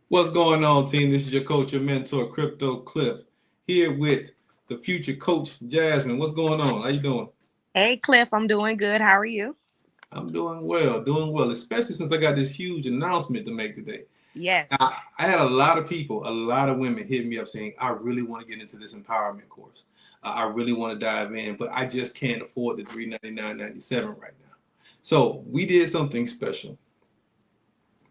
What's going on, team? This is your coach, your mentor, Crypto Cliff, here with the future coach, Jasmine. What's going on? How you doing? Hey, Cliff, I'm doing good. How are you? I'm doing well, especially since I got this huge announcement to make today. Yes, I had a lot of people, a lot of women hit me up saying, I really want to get into this empowerment course. I really want to dive in, but I just can't afford the $399.97 right now. So we did something special.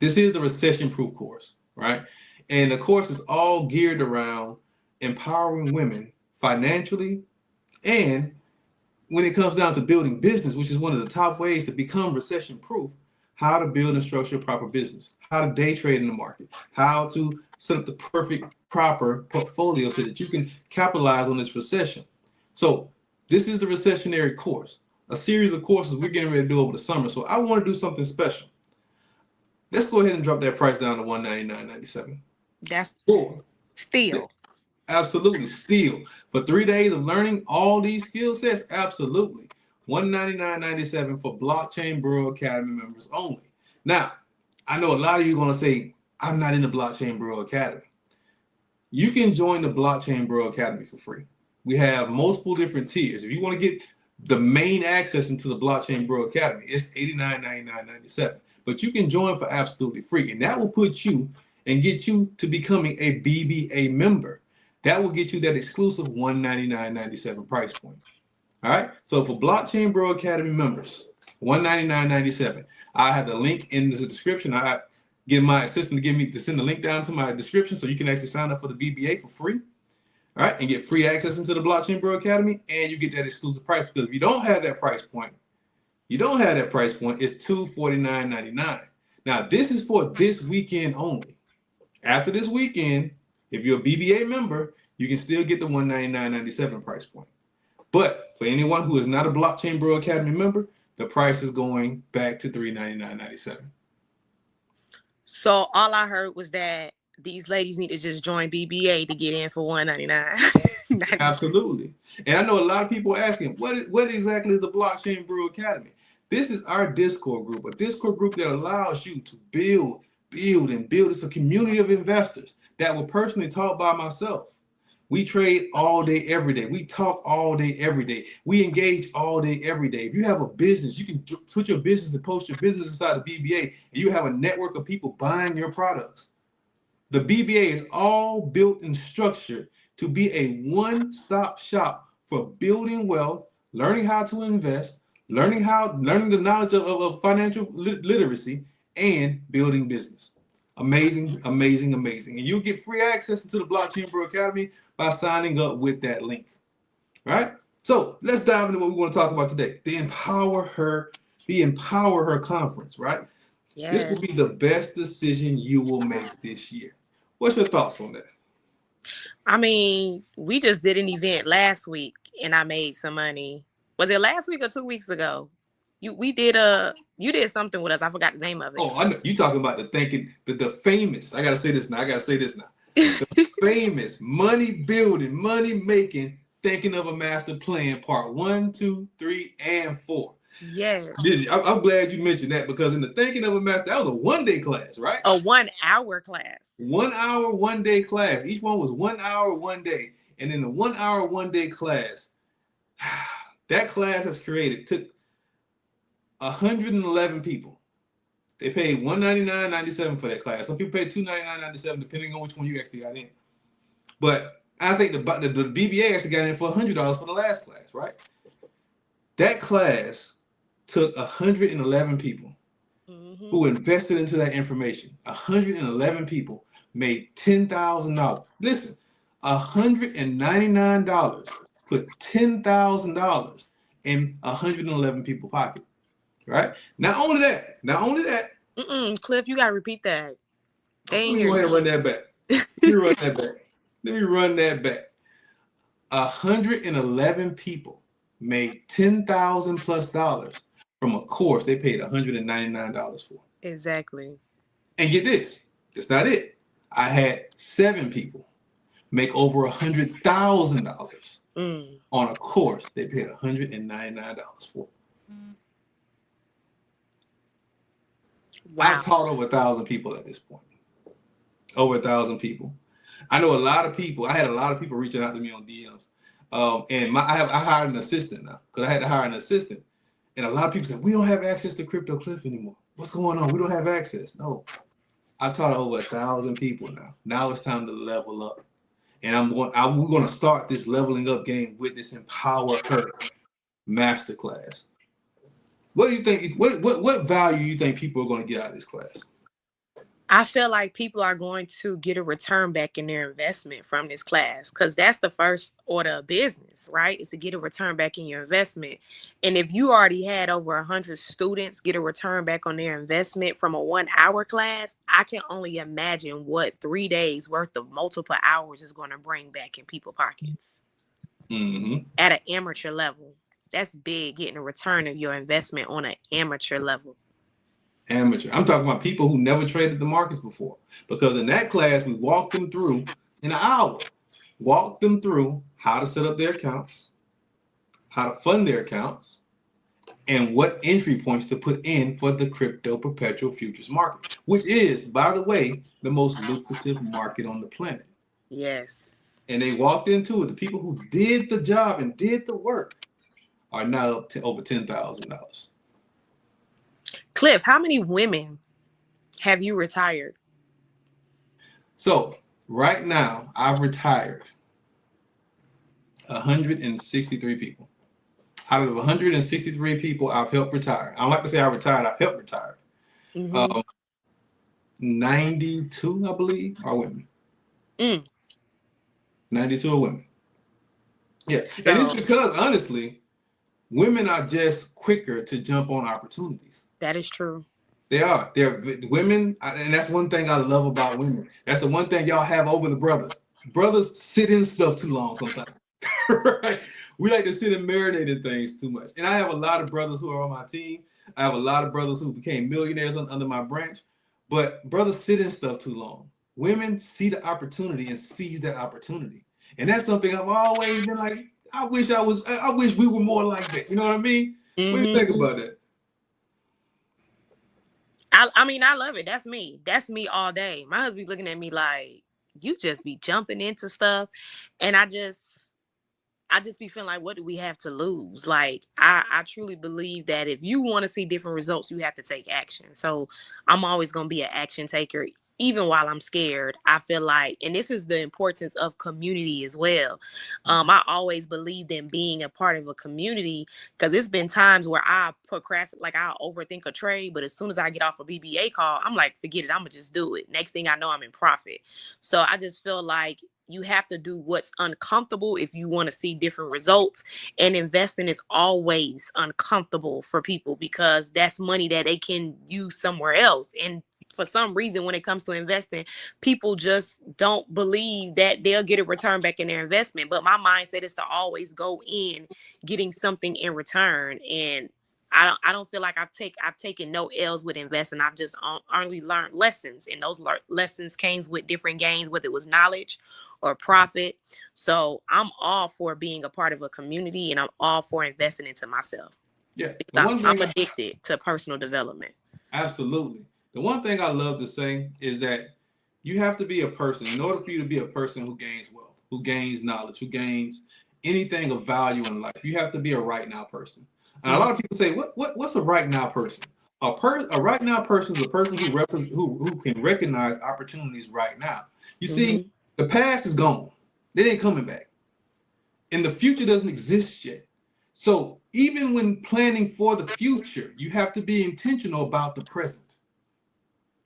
This is the recession-proof course, right? And the course is all geared around empowering women financially and when it comes down to building business, which is one of the top ways to become recession proof, how to build and structure a proper business, how to day trade in the market, how to set up the perfect, proper portfolio so that you can capitalize on this recession. So, this is the recessionary course, a series of courses we're getting ready to do over the summer. So, I want to do something special. Let's go ahead and drop that price down to $199.97. that's Cool. still. Absolutely. Still, for 3 days of learning all these skill sets, absolutely. $199.97 for Blockchain Bro Academy members only. Now, I know a lot of you are going to say, I'm not in the Blockchain Bro Academy. You can join the Blockchain Bro Academy for free. We have multiple different tiers. If you want to get the main access into the Blockchain Bro Academy, it's $89.99.97. But you can join for absolutely free. And that will put you and get you to becoming a BBA member. That will get you that exclusive $199.97 price point. All right. So for Blockchain Bro Academy members, $199.97. I have the link in the description. I get my assistant to give me to send the link down to my description so you can actually sign up for the BBA for free. All right, and get free access into the Blockchain Bro Academy, and you get that exclusive price. Because if you don't have that price point, it's $249.99. Now, this is for this weekend only. After this weekend, if you're a BBA member, you can still get the $199.97 price point. But for anyone who is not a Blockchain Bro Academy member, the price is going back to $399.97. So all I heard was that these ladies need to just join BBA to get in for $199.97. Absolutely. And I know a lot of people asking, what exactly is the Blockchain Brew Academy? This is our Discord group, a Discord group that allows you to build, and build. It's a community of investors that were personally taught by myself. We trade all day, every day. We talk all day, every day. We engage all day, every day. If you have a business, you can put your business and post your business inside the BBA, and you have a network of people buying your products. The BBA is all built and structured to be a one-stop shop for building wealth, learning how to invest, learning the knowledge of financial literacy, and building business. Amazing, amazing, amazing. And you'll get free access to the Blockchain Bro Academy by signing up with that link. All right? So let's dive into what we want to talk about today. The Empower Her Conference, right? This Yeah. will be the best decision you will make this year. What's your thoughts on that? I mean, we just did an event last week and I made some money. Was it last week or 2 weeks ago? You did something with us. I forgot the name of it. Oh, I know. You talking about the famous. I gotta say this now. The famous money building, money making, thinking of a master plan, part 1, 2, 3, and 4. Yes. I'm glad you mentioned that because in the thinking of a master, that was a 1 day class, right? A 1 hour class. 1 hour, 1 day class. Each one was 1 hour, 1 day. And in the 1 hour, 1 day class, that class took 111 people. They paid $199.97 for that class. Some people paid $299.97 depending on which one you actually got in. But I think the BBA actually got in for $100 for the last class, right? That class took 111 people who invested into that information. 111 people made $10,000. Listen, $199 put $10,000 in 111 people's pocket. Right? Not only that. Cliff, you gotta repeat that. Let me go ahead and run that back. Let me run that back. 111 people made $10,000 plus from a course they paid $199 for. Exactly. And get this, that's not it. I had 7 people make over $100,000 on a course they paid $199 for. Wow. I've taught over 1,000 people at this point. Over 1,000 people. I know a lot of people. I had a lot of people reaching out to me on DMs. And I hired an assistant now because I had to hire an assistant. And a lot of people said, we don't have access to Crypto Cliff anymore. What's going on? We don't have access. No, I taught over 1,000 people now. Now it's time to level up. And we're going to start this leveling up game with this Empower Her masterclass. What do you think? What value you think people are going to get out of this class? I feel like people are going to get a return back in their investment from this class, because that's the first order of business, right? Is to get a return back in your investment. And if you already had over 100 students get a return back on their investment from a 1-hour class, I can only imagine what 3 days worth of multiple hours is going to bring back in people's pockets. At an amateur level. That's big, getting a return of your investment on an amateur level. Amateur. I'm talking about people who never traded the markets before. Because in that class, we walked them through in an hour. Walked them through how to set up their accounts, how to fund their accounts, and what entry points to put in for the crypto perpetual futures market, which is, by the way, the most lucrative market on the planet. Yes. And they walked into it. The people who did the job and did the work are now up to over $10,000. Cliff, how many women have you retired? So right now, I've retired 163 people. Out of 163 people, I've helped retire. I don't like to say I retired. I've helped retire. 92, I believe, are women. 92 are women. Yes, so, and it's because, honestly, women are just quicker to jump on opportunities. That is true. They are. They're women, and that's one thing I love about women. That's the one thing y'all have over the brothers. Brothers sit in stuff too long sometimes. Right? We like to sit and marinate in things too much. And I have a lot of brothers who are on my team. I have a lot of brothers who became millionaires under my branch. But brothers sit in stuff too long. Women see the opportunity and seize that opportunity. And that's something I've always been like, I wish we were more like that. You know what I mean? What do you think about that? I mean, I love it. That's me. That's me all day. My husband looking at me like, you just be jumping into stuff. And I just be feeling like, what do we have to lose? Like, I truly believe that if you want to see different results, you have to take action. So I'm always going to be an action taker. Even while I'm scared, I feel like, and this is the importance of community as well. I always believed in being a part of a community, because it's been times where I procrastinate, like I'll overthink a trade, but as soon as I get off a BBA call, I'm like, forget it, I'm gonna just do it. Next thing I know, I'm in profit. So I just feel like you have to do what's uncomfortable if you want to see different results. And investing is always uncomfortable for people, because that's money that they can use somewhere else. And for some reason, when it comes to investing, people just don't believe that they'll get a return back in their investment. But my mindset is to always go in getting something in return. And I don't feel like I've taken no L's with investing. I've just only learned lessons, and those lessons came with different gains, whether it was knowledge or profit. So I'm all for being a part of a community, and I'm all for investing into myself. Yeah, I'm addicted to personal development. Absolutely. The one thing I love to say is that you have to be a person. In order for you to be a person who gains wealth, who gains knowledge, who gains anything of value in life, you have to be a right now person. And a lot of people say, what's a right now person? A right now person is a person who can recognize opportunities right now. You see, the past is gone. They ain't coming back. And the future doesn't exist yet. So even when planning for the future, you have to be intentional about the present.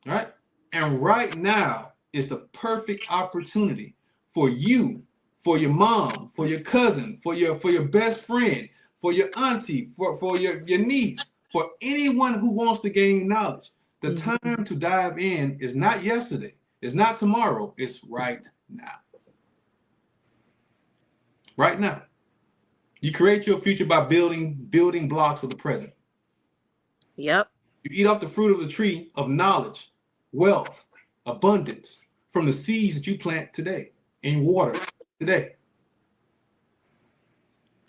Right? And right now is the perfect opportunity for you, for your mom, for your cousin, for your best friend, for your auntie, for your niece, for anyone who wants to gain knowledge. The time to dive in is not yesterday, it's not tomorrow, it's right now. Right now. You create your future by building blocks of the present. Yep. You eat off the fruit of the tree of knowledge, wealth, abundance from the seeds that you plant today and water today.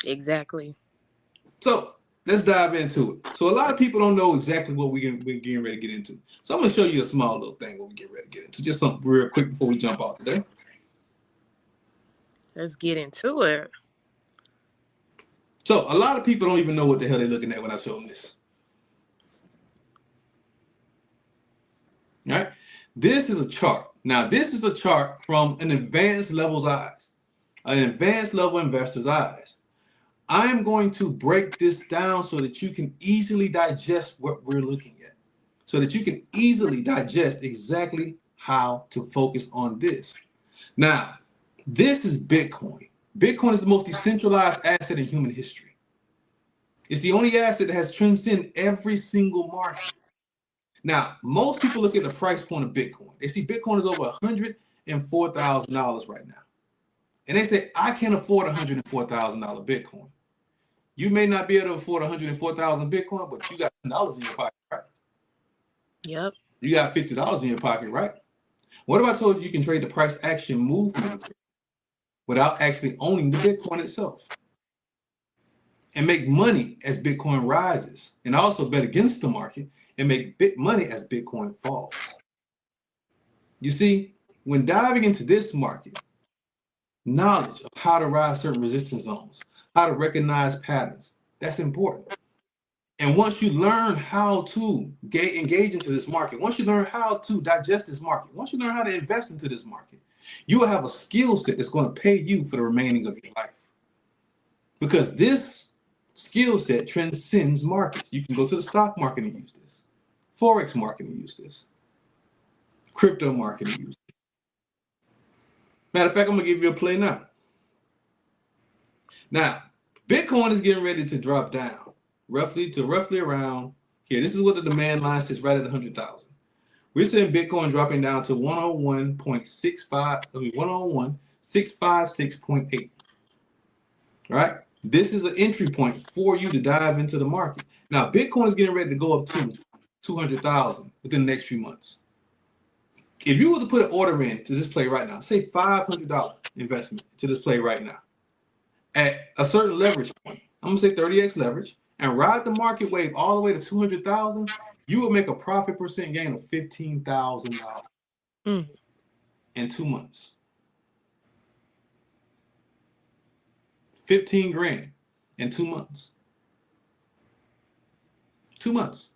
Exactly. So let's dive into it. So a lot of people don't know exactly what we're getting ready to get into. So I'm going to show you a small little thing what we get ready to get into. Just something real quick before we jump off today. Let's get into it. So a lot of people don't even know what the hell they're looking at when I show them this. All right? This is a chart. Now, this is a chart from an advanced level's eyes, an advanced level investor's eyes. I'm going to break this down so that you can easily digest what we're looking at, so that you can easily digest exactly how to focus on this. Now, this is Bitcoin. Bitcoin is the most decentralized asset in human history. It's the only asset that has transcended every single market. Now, most people look at the price point of Bitcoin. They see Bitcoin is over $104,000 right now. And they say, I can't afford $104,000 Bitcoin. You may not be able to afford 104,000 Bitcoin, but you got $10 in your pocket, right? Yep. You got $50 in your pocket, right? What if I told you can trade the price action movement without actually owning the Bitcoin itself? And make money as Bitcoin rises, and also bet against the market and make big money as Bitcoin falls. You see, when diving into this market, knowledge of how to ride certain resistance zones, how to recognize patterns, that's important. And once you learn how to engage into this market, once you learn how to digest this market, once you learn how to invest into this market, you will have a skill set that's going to pay you for the remaining of your life. Because this skill set transcends markets. You can go to the stock market and use this, Forex market and use this, crypto market and use this. Matter of fact, I'm going to give you a play now. Now, Bitcoin is getting ready to drop down roughly around here. This is what the demand line says, right at 100,000. We're seeing Bitcoin dropping down to 101.656.8. Right? This is an entry point for you to dive into the market. Now, Bitcoin is getting ready to go up to 200,000 within the next few months. If you were to put an order in to this play right now, say $500 investment to this play right now, at a certain leverage point, I'm gonna say 30x leverage, and ride the market wave all the way to 200,000, you would make a profit percent gain of $15,000 in 2 months. 15 grand in 2 months. 2 months.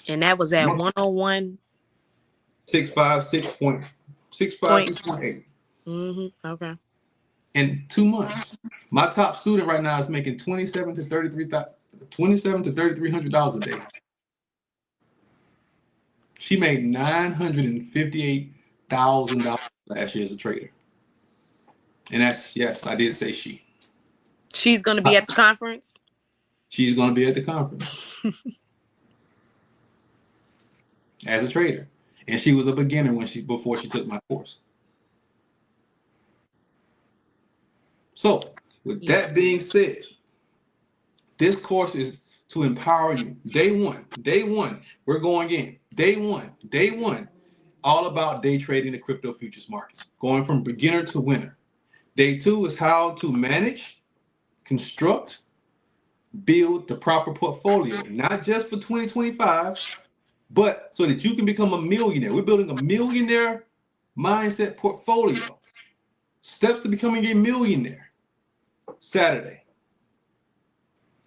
And that was at 101. 656.8. Okay. In 2 months. My top student right now is making $2,700 to $3,300 a day. She made $958,000 last year as a trader. And that's, yes, I did say she. She's going to be at the conference? She's going to be at the conference. As a trader. And she was a beginner before she took my course. So, with that being said, this course is to empower you. Day one, we're going in. Day one, all about day trading the crypto futures markets, going from beginner to winner. Day two is how to manage, construct, build the proper portfolio, not just for 2025, but so that you can become a millionaire. We're building a millionaire mindset portfolio. Steps to becoming a millionaire. Saturday.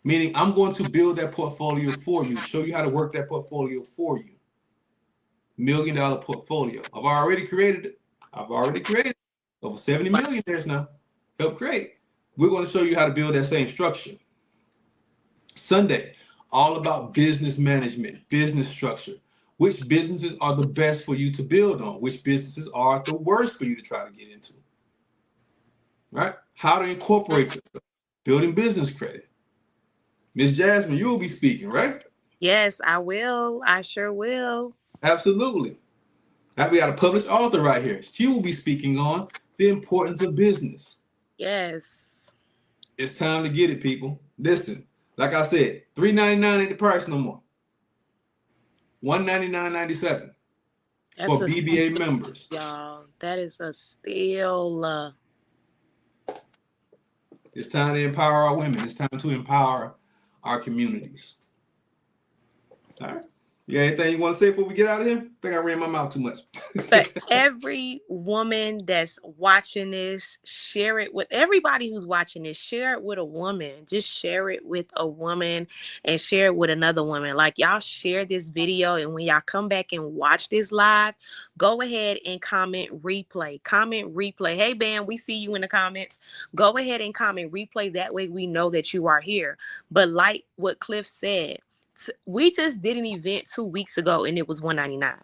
Meaning I'm going to build that portfolio for you, show you how to work that portfolio for you. $1 million portfolio. I've already created it. Over 70 millionaires now. Help create. We're going to show you how to build that same structure. Sunday, all about business management, business structure. Which businesses are the best for you to build on? Which businesses are the worst for you to try to get into? Right? How to incorporate yourself. Building business credit. Ms. Jasmine, you will be speaking, right? Yes, I will. I sure will. Absolutely. Now we got a published author right here. She will be speaking on the importance of business. Yes. It's time to get it, people. Listen, like I said, $3.99 ain't the price no more. $199.97 for BBA members. Y'all, that is a steal. It's time to empower our women. It's time to empower our communities. All right. You got anything you want to say before we get out of here? I think I ran my mouth too much. For every woman that's watching this, share it with everybody who's watching this. Share it with a woman. Just share it with a woman and share it with another woman. Like, y'all share this video, and when y'all come back and watch this live, go ahead and comment replay. Comment replay. Hey, Bam, we see you in the comments. Go ahead and comment replay. That way we know that you are here. But like what Cliff said, we just did an event 2 weeks ago and it was $199,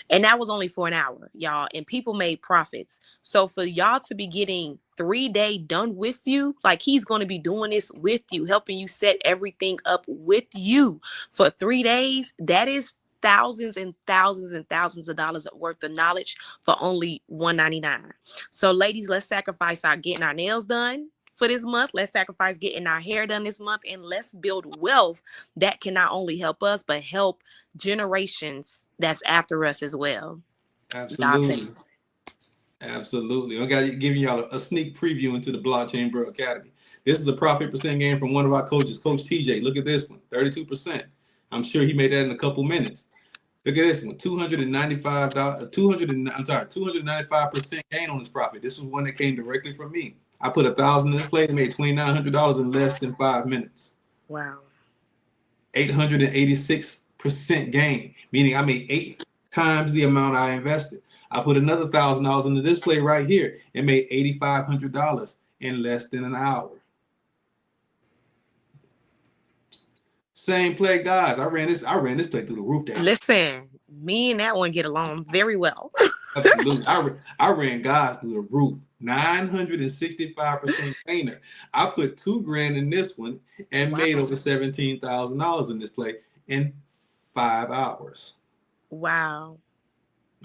and that was only for an hour, y'all, and people made profits. So for y'all to be getting 3-day done with you, like, he's going to be doing this with you, helping you set everything up with you for 3 days, that is thousands and thousands and thousands of dollars worth of knowledge for only $199. So ladies, let's sacrifice our getting our nails done for this month. Let's sacrifice getting our hair done this month, and let's build wealth that can not only help us, but help generations that's after us as well. Absolutely. Absolutely. I got giving y'all a sneak preview into the Blockchain Bro Academy. This is a profit percent gain from one of our coaches, Coach TJ. Look at this one, 32%. I'm sure he made that in a couple minutes. Look at this one, $295% gain on this profit. This was one that came directly from me. I put $1,000 in this play and made $2,900 in less than 5 minutes. Wow. 886% gain, meaning I made 8 times the amount I invested. I put another $1,000 into this play right here and made $8,500 in less than an hour. Same play, guys. I ran this play through the roof. Listen, me and that one get along very well. Absolutely. I ran guys through the roof. 965% gainer. I put $2,000 in this one and made over $17,000 in this play in 5 hours. Wow.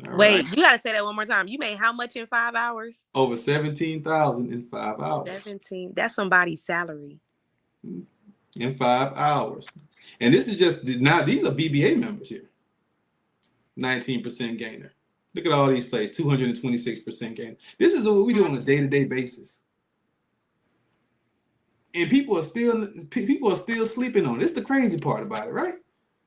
All Wait, right. you gotta say that one more time. You made how much in 5 hours? Over $17,000 in 5 hours. 17. That's somebody's salary. In 5 hours. And this is just, now these are BBA members here. 19% gainer. Look at all these plays, 226% gain. This is what we do on a day-to-day basis. And people are still sleeping on it. It's the crazy part about it, right?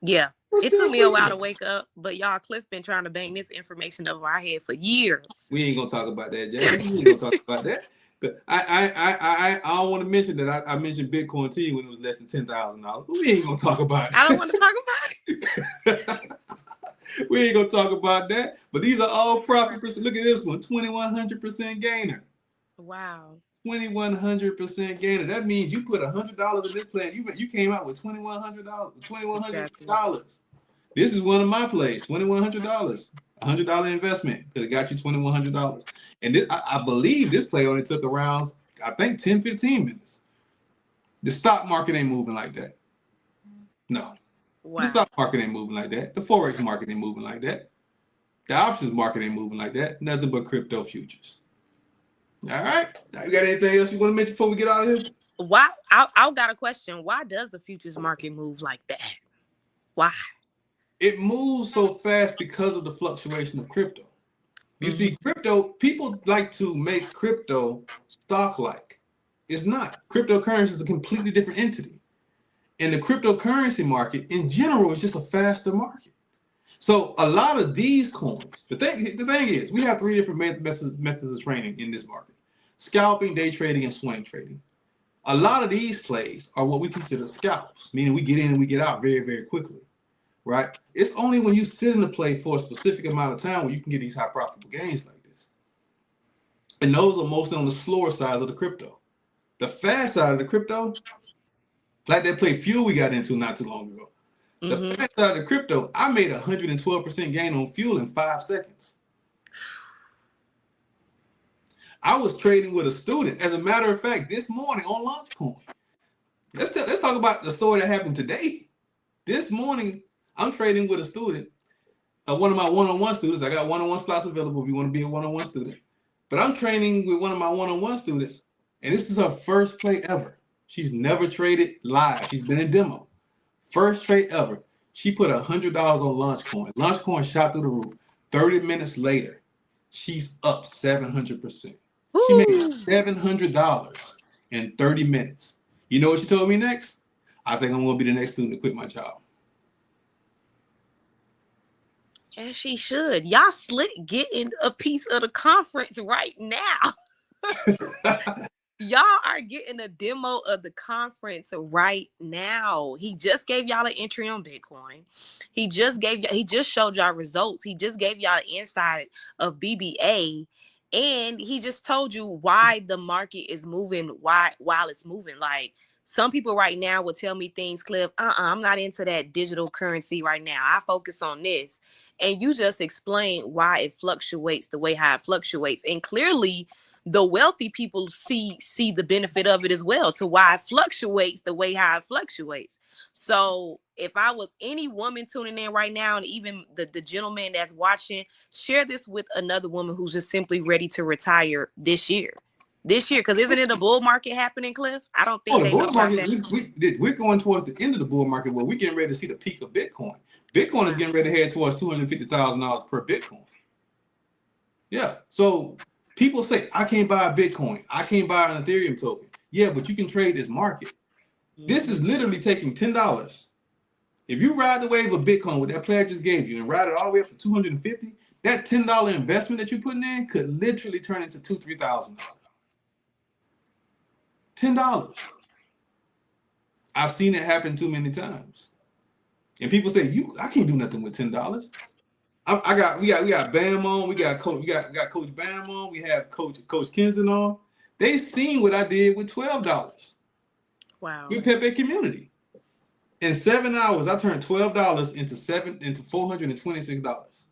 Yeah. It took me a while to wake up, but y'all, Cliff been trying to bang this information over our head for years. We ain't gonna talk about that, Jay. We ain't gonna talk about that. But I don't want to mention that I mentioned Bitcoin to you when it was less than $10,000. But we ain't gonna talk about it. I don't want to talk about it. We ain't gonna talk about that. But these are all profit percent. Look at this one, 2,100% gainer. Wow. 2,100% gainer. That means you put $100 in this plan. You came out with $2,100. $2,100. This is one of my plays. $2,100. $100 investment could have got you $2,100. And this, I believe this play only took around, I think, 10, 15 minutes. The stock market ain't moving like that. No. Wow. The stock market ain't moving like that. The Forex market ain't moving like that. The options market ain't moving like that. Nothing but crypto futures. All right. Now, you got anything else you want to mention before we get out of here? Why? I got a question. Why does the futures market move like that? Why? It moves so fast because of the fluctuation of crypto. You see, crypto, people like to make crypto stock-like. It's not. Cryptocurrency is a completely different entity. And the cryptocurrency market, in general, is just a faster market. So a lot of these coins, the thing is, we have 3 different methods of trading in this market: scalping, day trading, and swing trading. A lot of these plays are what we consider scalps, meaning we get in and we get out very, very quickly, right? It's only when you sit in the play for a specific amount of time where you can get these high profitable gains like this. And those are mostly on the slower side of the crypto. The fast side of the crypto, like that play Fuel we got into not too long ago. The fast side of the crypto, I made 112% gain on Fuel in 5 seconds. I was trading with a student. As a matter of fact, this morning on LaunchCoin. Let's talk about the story that happened today. This morning, I'm trading with a student, one of my one-on-one students. I got one-on-one slots available if you want to be a one-on-one student. But I'm training with one of my one-on-one students, and this is her first play ever. She's never traded live. She's been in demo. First trade ever. She put $100 on LaunchCoin. LaunchCoin shot through the roof. 30 minutes later, she's up 700%. She made $700 in 30 minutes. You know what she told me next? I think I'm going to be the next student to quit my job. As she should. Y'all slick getting a piece of the conference right now. Y'all are getting a demo of the conference right now. He just gave y'all an entry on Bitcoin. He just showed y'all results. He just gave y'all an insight of BBA. And he just told you why the market is moving, while it's moving. Like, some people right now would tell me things, Cliff, I'm not into that digital currency right now. I focus on this. And you just explain why it fluctuates the way how it fluctuates. And clearly, the wealthy people see the benefit of it as well, to why it fluctuates the way how it fluctuates. So if I was any woman tuning in right now, and even the gentleman that's watching, share this with another woman who's just simply ready to retire this year. Because isn't it a bull market happening, Cliff? I don't think the bull market, we're going towards the end of the bull market where we're getting ready to see the peak of Bitcoin. Bitcoin is getting ready to head towards $250,000 per Bitcoin. Yeah. So people say, I can't buy a Bitcoin. I can't buy an Ethereum token. Yeah, but you can trade this market. Mm-hmm. This is literally taking $10. If you ride the wave of Bitcoin, what that player just gave you, and ride it all the way up to 250, that $10 investment that you're putting in could literally turn into $2,000, $3,000. $10. I've seen it happen too many times. And people say, I can't do nothing with $10. We got Bam on, we got Coach Bam on, we have Coach Kenson on. They seen what I did with $12. Wow. With Pepe Community. In 7 hours, I turned $12 into $426.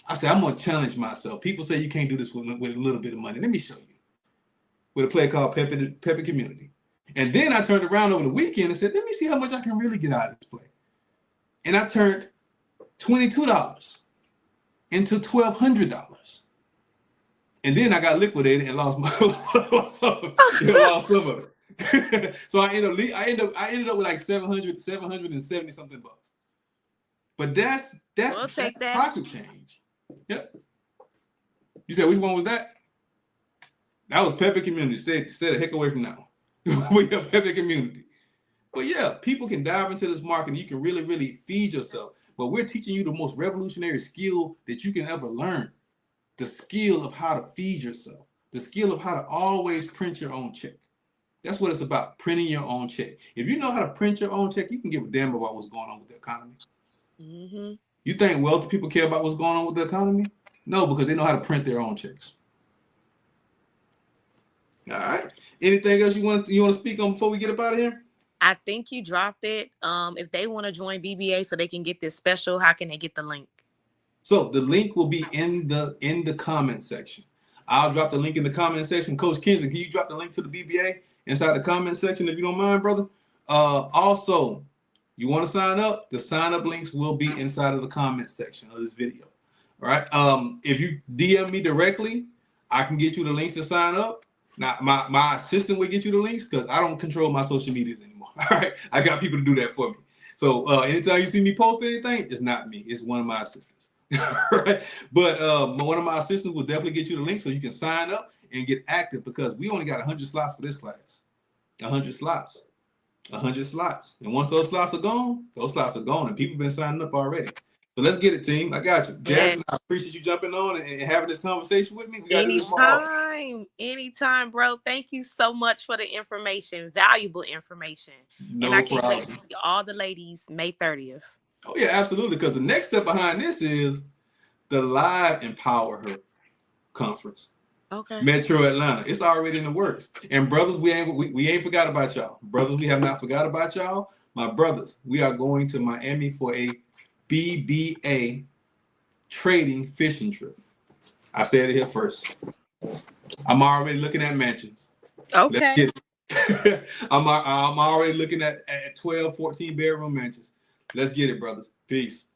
I said, I'm gonna challenge myself. People say you can't do this with a little bit of money. Let me show you. With a play called Pepe Community. And then I turned around over the weekend and said, let me see how much I can really get out of this play. And I turned $22 into $1,200. And then I got liquidated and lost some of it. So I ended up with like 770 something bucks. But that's pocket change. Yep. You said which one was that? That was Pepe Community. Stay the heck away from now. We have Pepe Community. But yeah, people can dive into this market and you can really, really feed yourself. But we're teaching you the most revolutionary skill that you can ever learn. The skill of how to feed yourself. The skill of how to always print your own check. That's what it's about, printing your own check. If you know how to print your own check, you can give a damn about what's going on with the economy. Mm-hmm. You think wealthy people care about what's going on with the economy? No, because they know how to print their own checks. All right. Anything else you want to speak on before we get up out of here? I think you dropped it. If they want to join BBA so they can get this special, how can they get the link? So the link will be in the comment section. I'll drop the link in the comment section. Coach Kenson, can you drop the link to the BBA inside the comment section if you don't mind, brother? Also, you want to sign up? The sign up links will be inside of the comment section of this video. All right. If you DM me directly, I can get you the links to sign up. Now, my assistant will get you the links because I don't control my social medias anymore. All right. I got people to do that for me. So anytime you see me post anything, it's not me. It's one of my assistants. Right. But one of my assistants will definitely get you the link so you can sign up and get active because we only got 100 slots for this class. 100 slots. 100 slots. And once those slots are gone, and people have been signing up already. So let's get it, team. I got you. Jasmine, I appreciate you jumping on and having this conversation with me. Anytime, bro. Thank you so much for the information, valuable information. No and I can't problem. wait to see all the ladies May 30th. Oh, yeah, absolutely. Because the next step behind this is the live Empower Her conference. Okay. Metro Atlanta. It's already in the works. And brothers, we ain't forgot about y'all. Brothers, we have not forgot about y'all. My brothers, we are going to Miami for a BBA trading fishing trip. I said it here first. I'm already looking at mansions. Okay. I'm already looking at 12, 14 bedroom mansions. Let's get it, brothers. Peace.